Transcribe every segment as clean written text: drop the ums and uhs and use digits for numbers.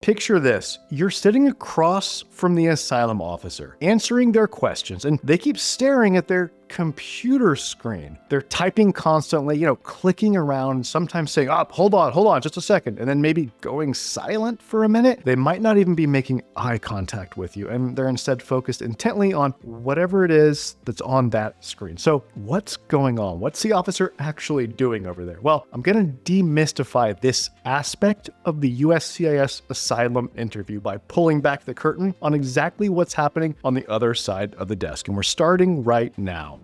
Picture this. You're sitting across from the asylum officer, answering their questions, and they keep staring at their computer screen. They're typing constantly, clicking around, sometimes saying, hold on, just a second, and then maybe going silent for a minute. They might not even be making eye contact with you, and they're instead focused intently on whatever it is that's on that screen. So what's going on? What's the officer actually doing over there? Well, I'm going to demystify this aspect of the USCIS asylum interview by pulling back the curtain on exactly what's happening on the other side of the desk. And we're starting right now.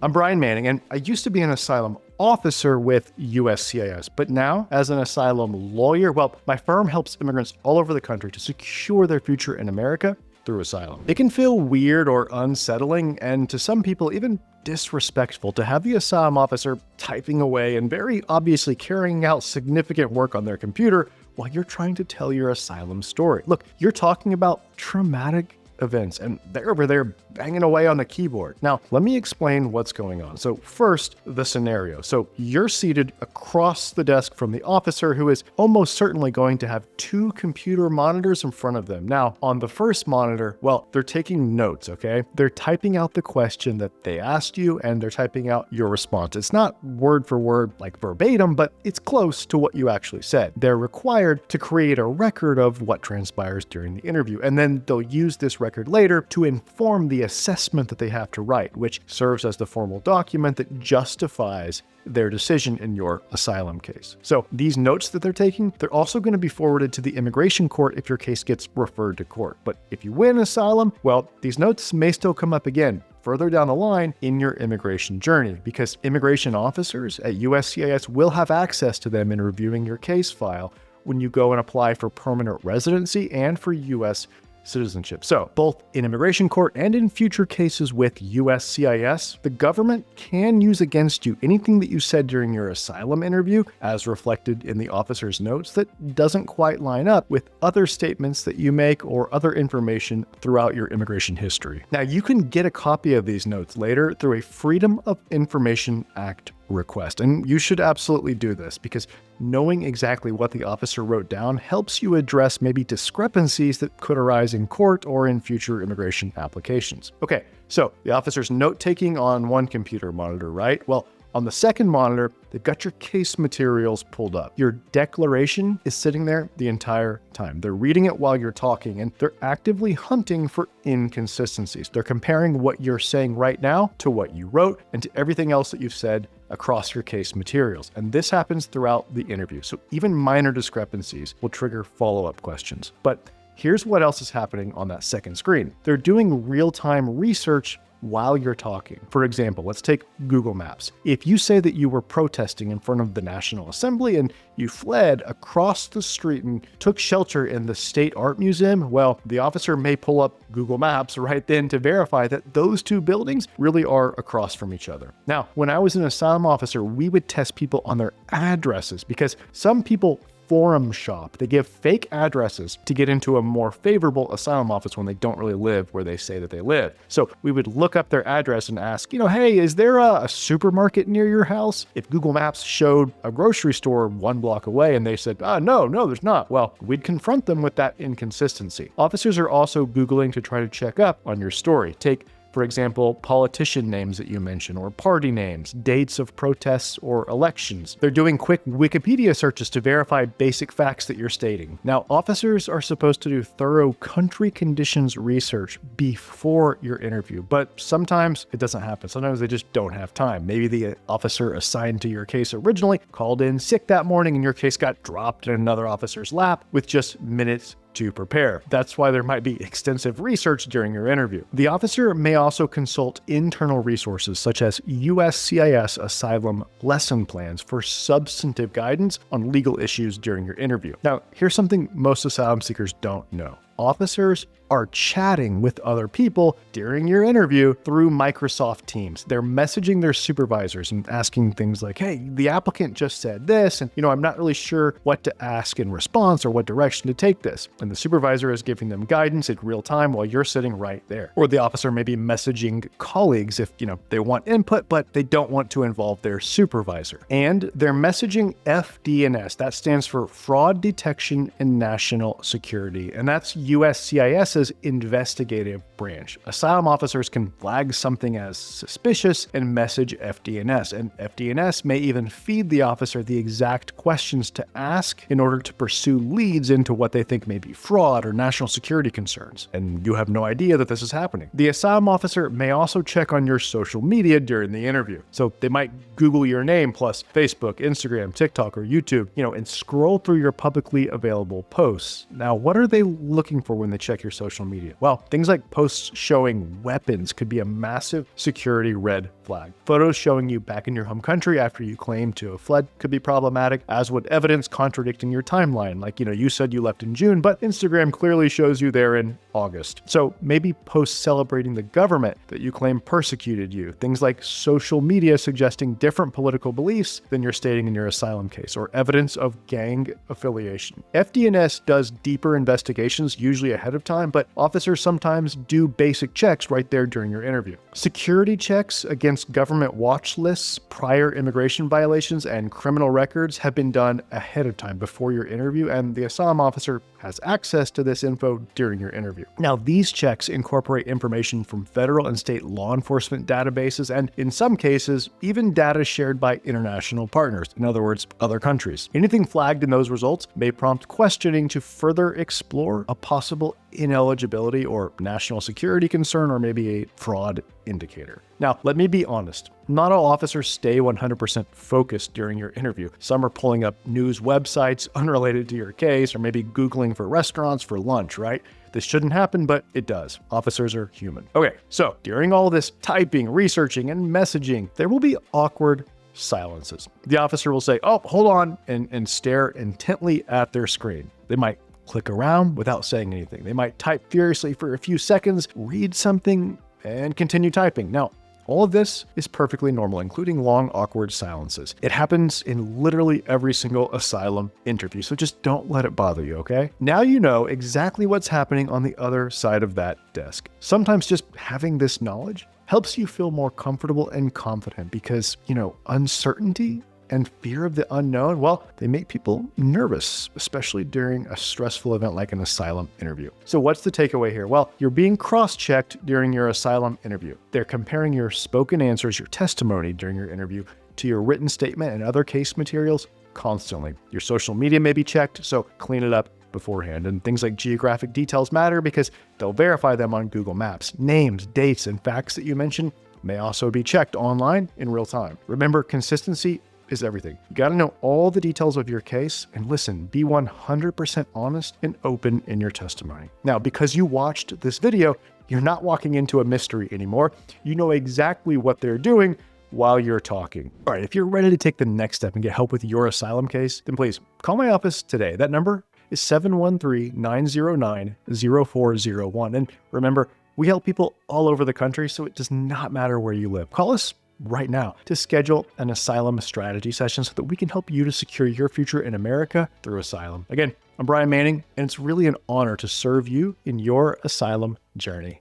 I'm Brian Manning, and I used to be an asylum officer with USCIS, but now as an asylum lawyer, my firm helps immigrants all over the country to secure their future in America through asylum. It can feel weird or unsettling, and to some people even disrespectful, to have the asylum officer typing away and very obviously carrying out significant work on their computer while you're trying to tell your asylum story. Look, you're talking about traumatic events, and they're over there banging away on the keyboard. Now, let me explain what's going on. So first, the scenario. So you're seated across the desk from the officer, who is almost certainly going to have two computer monitors in front of them. Now, on the first monitor, they're taking notes, okay? They're typing out the question that they asked you, and they're typing out your response. It's not word for word like verbatim, but it's close to what you actually said. They're required to create a record of what transpires during the interview, and then they'll use this record later to inform the assessment that they have to write, which serves as the formal document that justifies their decision in your asylum case. So these notes that they're taking, they're also going to be forwarded to the immigration court if your case gets referred to court. But if you win asylum, these notes may still come up again further down the line in your immigration journey, because immigration officers at USCIS will have access to them in reviewing your case file when you go and apply for permanent residency and for U.S. citizenship. So both in immigration court and in future cases with USCIS, the government can use against you anything that you said during your asylum interview, as reflected in the officer's notes, that doesn't quite line up with other statements that you make or other information throughout your immigration history. Now, you can get a copy of these notes later through a Freedom of Information Act request. And you should absolutely do this, because knowing exactly what the officer wrote down helps you address maybe discrepancies that could arise in court or in future immigration applications. Okay, so the officer's note-taking on one computer monitor, right? On the second monitor, they've got your case materials pulled up. Your declaration is sitting there the entire time. They're reading it while you're talking, and they're actively hunting for inconsistencies. They're comparing what you're saying right now to what you wrote and to everything else that you've said across your case materials. And this happens throughout the interview. So even minor discrepancies will trigger follow-up questions. But here's what else is happening on that second screen. They're doing real-time research while you're talking. For example, let's take Google Maps. If you say that you were protesting in front of the National Assembly and you fled across the street and took shelter in the State Art Museum, the officer may pull up Google Maps right then to verify that those two buildings really are across from each other. Now, when I was an asylum officer, we would test people on their addresses, because some people forum shop. They give fake addresses to get into a more favorable asylum office when they don't really live where they say that they live. So we would look up their address and ask, hey, is there a supermarket near your house? If Google Maps showed a grocery store 1 block away and they said, no, there's not, we'd confront them with that inconsistency. Officers are also Googling to try to check up on your story. Take, for example, politician names that you mention, or party names, dates of protests or elections. They're doing quick Wikipedia searches to verify basic facts that you're stating. Now, officers are supposed to do thorough country conditions research before your interview, but sometimes it doesn't happen. Sometimes they just don't have time. Maybe the officer assigned to your case originally called in sick that morning and your case got dropped in another officer's lap with just minutes to prepare. That's why there might be extensive research during your interview. The officer may also consult internal resources such as USCIS asylum lesson plans for substantive guidance on legal issues during your interview. Now, here's something most asylum seekers don't know. officers are chatting with other people during your interview through Microsoft Teams. They're messaging their supervisors and asking things like, hey, the applicant just said this, and I'm not really sure what to ask in response or what direction to take this. And the supervisor is giving them guidance in real time while you're sitting right there. Or the officer may be messaging colleagues if, they want input, but they don't want to involve their supervisor. And they're messaging FDNS. That stands for Fraud Detection and National Security. And that's USCIS's investigative branch. Asylum officers can flag something as suspicious and message FDNS. And FDNS may even feed the officer the exact questions to ask in order to pursue leads into what they think may be fraud or national security concerns. And you have no idea that this is happening. The asylum officer may also check on your social media during the interview. So they might Google your name plus Facebook, Instagram, TikTok, or YouTube, and scroll through your publicly available posts. Now, what are they looking for when they check your social media? Well, things like posts showing weapons could be a massive security red flag. Photos showing you back in your home country after you claim to have fled could be problematic, as would evidence contradicting your timeline. Like, you said you left in June, but Instagram clearly shows you there in August. So maybe posts celebrating the government that you claim persecuted you. Things like social media suggesting different political beliefs than you're stating in your asylum case, or evidence of gang affiliation. FDNS does deeper investigations, usually ahead of time, but officers sometimes do basic checks right there during your interview. Security checks against government watch lists, prior immigration violations, and criminal records have been done ahead of time before your interview, and the asylum officer has access to this info during your interview. Now, these checks incorporate information from federal and state law enforcement databases, and in some cases, even data shared by international partners, in other words, other countries. Anything flagged in those results may prompt questioning to further explore a possible ineligibility or national security concern, or maybe a fraud indicator. Now, let me be honest. Not all officers stay 100% focused during your interview. Some are pulling up news websites unrelated to your case, or maybe Googling for restaurants for lunch, right? This shouldn't happen, but it does. Officers are human. Okay, so during all this typing, researching, and messaging, there will be awkward silences. The officer will say, oh, hold on, and stare intently at their screen. They might click around without saying anything. They might type furiously for a few seconds, read something, and continue typing. Now, all of this is perfectly normal, including long, awkward silences. It happens in literally every single asylum interview, so just don't let it bother you, okay? Now you know exactly what's happening on the other side of that desk. Sometimes just having this knowledge helps you feel more comfortable and confident because, uncertainty and fear of the unknown, well, they make people nervous, especially during a stressful event like an asylum interview. So what's the takeaway here? Well, you're being cross-checked during your asylum interview. They're comparing your spoken answers, your testimony during your interview, to your written statement and other case materials constantly. Your social media may be checked, so clean it up beforehand. And things like geographic details matter because they'll verify them on Google Maps. Names, dates, and facts that you mention may also be checked online in real time. Remember, consistency is everything. You got to know all the details of your case, and listen, be 100% honest and open in your testimony. Now, because you watched this video, you're not walking into a mystery anymore. You know exactly what they're doing while you're talking. All right, if you're ready to take the next step and get help with your asylum case, then please call my office today. That number is 713-909-0401. And remember, we help people all over the country, so it does not matter where you live. Call us right now to schedule an asylum strategy session so that we can help you to secure your future in America through asylum. Again, I'm Brian Manning, and it's really an honor to serve you in your asylum journey.